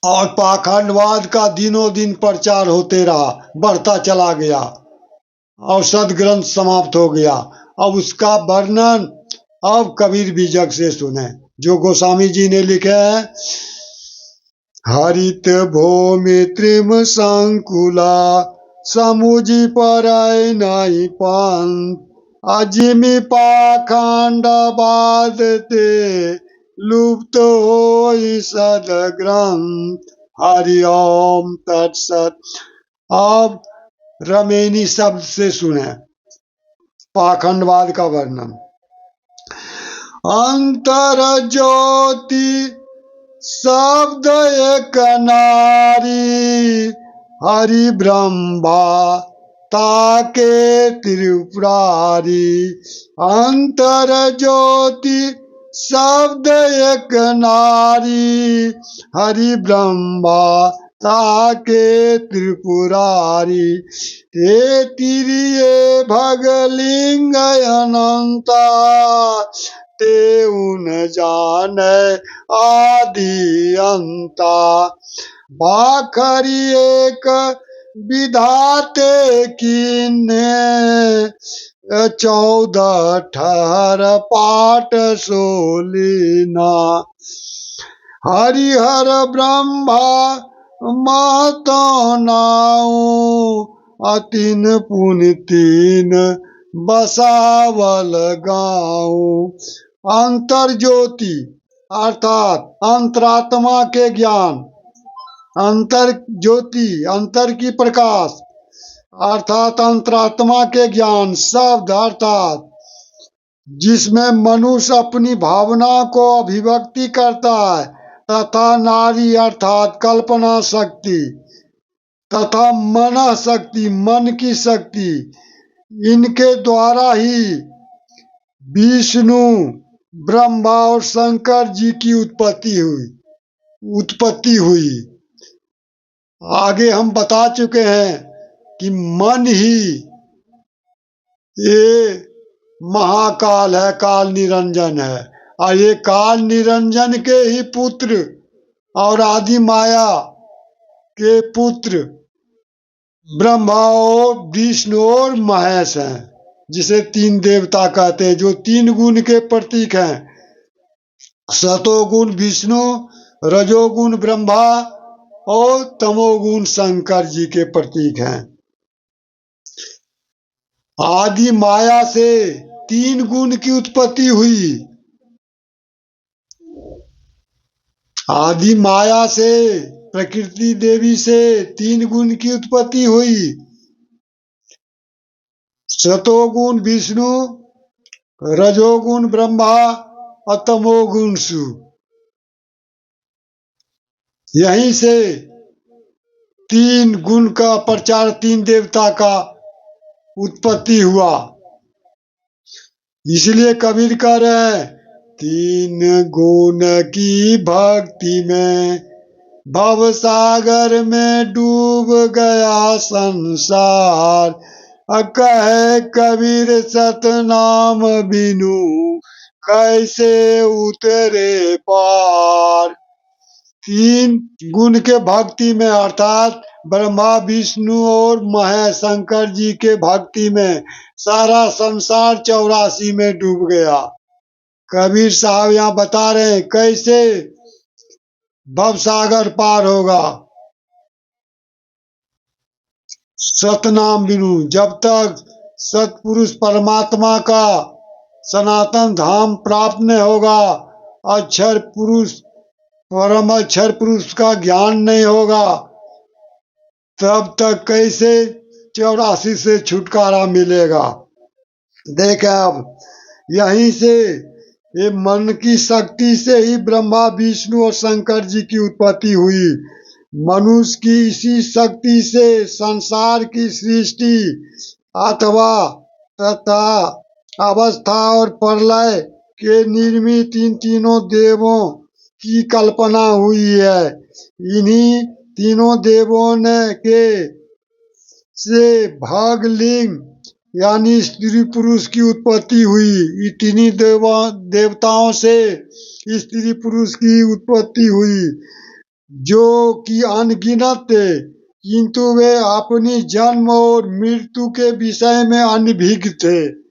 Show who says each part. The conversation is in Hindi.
Speaker 1: और पाखंडवाद का दिनों दिन प्रचार होते रहा, बढ़ता चला गया और सदग्रंथ समाप्त हो गया। अब उसका वर्णन अब कबीर बीजक से सुने, जो गोस्वामी जी ने लिखे हैं। हरित भूमि त्रिम संकुला, समुझी पराय नहीं पंथ, अजिमि पाखंडवाद ते लुप्त होई सदग्रंथ। हरि ओम तत्सत। अब रमेनी शब्द से सुने पाखंडवाद का वर्णन। अंतर ज्योति शब्द एक नारी, हरि ब्रह्मा ताके त्रिपुरारी। अंतर ज्योति शब्द एक नारी, हरि ब्रह्मा ताके त्रिपुरारी। ते तिरिये भगलिंग अनंता, ते उन जाने आदि अंता। बाखरी एक विधाते कीने, 14 ठहर पाठ सोलिना। हरिहर ब्रह्मा महतो नाऊ, अतिन पुन तीन बसावल गाँव। अंतर ज्योति अर्थात अंतरात्मा के ज्ञान, अंतर ज्योति अंतर की प्रकाश अर्थात अंतरात्मा के ज्ञान शब्द अर्थात जिसमें मनुष्य अपनी भावना को अभिव्यक्ति करता है, तथा नारी अर्थात कल्पना शक्ति तथा मन शक्ति मन की शक्ति, इनके द्वारा ही विष्णु ब्रह्मा और शंकर जी की उत्पत्ति हुई। आगे हम बता चुके हैं कि मन ही ये महाकाल है, काल निरंजन है, और ये काल निरंजन के ही पुत्र और आदि माया के पुत्र ब्रह्मा और विष्णु और महेश हैं, जिसे तीन देवता कहते हैं, जो तीन गुण के प्रतीक हैं। सतोगुण विष्णु, रजोगुण ब्रह्मा और तमोगुण शंकर जी के प्रतीक हैं। आदि माया से तीन गुण की उत्पत्ति हुई। आदि माया से प्रकृति देवी से तीन गुण की उत्पत्ति हुई। सतोगुण विष्णु, रजोगुण ब्रह्मा और तमोगुण शिव। यहीं से तीन गुण का प्रचार, तीन देवता का उत्पत्ति हुआ। इसलिए कबीर कह रहे हैं, तीन गुण की भक्ति में भव सागर में डूब गया संसार। कहे कबीर सतनाम बिनु कैसे उतरे पार। तीन गुण के भक्ति में अर्थात ब्रह्मा विष्णु और महेश शंकर जी के भक्ति में सारा संसार 84 में डूब गया। कबीर साहब यहाँ बता रहे हैं कैसे भवसागर पार होगा। सतनाम बिनु, जब तक सतपुरुष परमात्मा का सनातन धाम प्राप्त नहीं होगा, अक्षर पुरुष परम अक्षर पुरुष का ज्ञान नहीं होगा, तब तक कैसे 84 से छुटकारा मिलेगा। देखें अब यहीं से ये मन की शक्ति से ही ब्रह्मा विष्णु और शंकर जी की उत्पत्ति हुई। मनुष्य की इसी शक्ति से संसार की सृष्टि अथवा तथा अवस्था और प्रलय के निर्मित इन तीनों देवों की कल्पना हुई है। इन्हीं तीनों देवों ने के से भागलिंग यानी स्त्री पुरुष की उत्पत्ति हुई। इतनी देवताओं से स्त्री पुरुष की उत्पत्ति हुई। जो कि अनगिनत थे, किंतु वे अपनी जन्म और मृत्यु के विषय में अनभिज्ञ थे।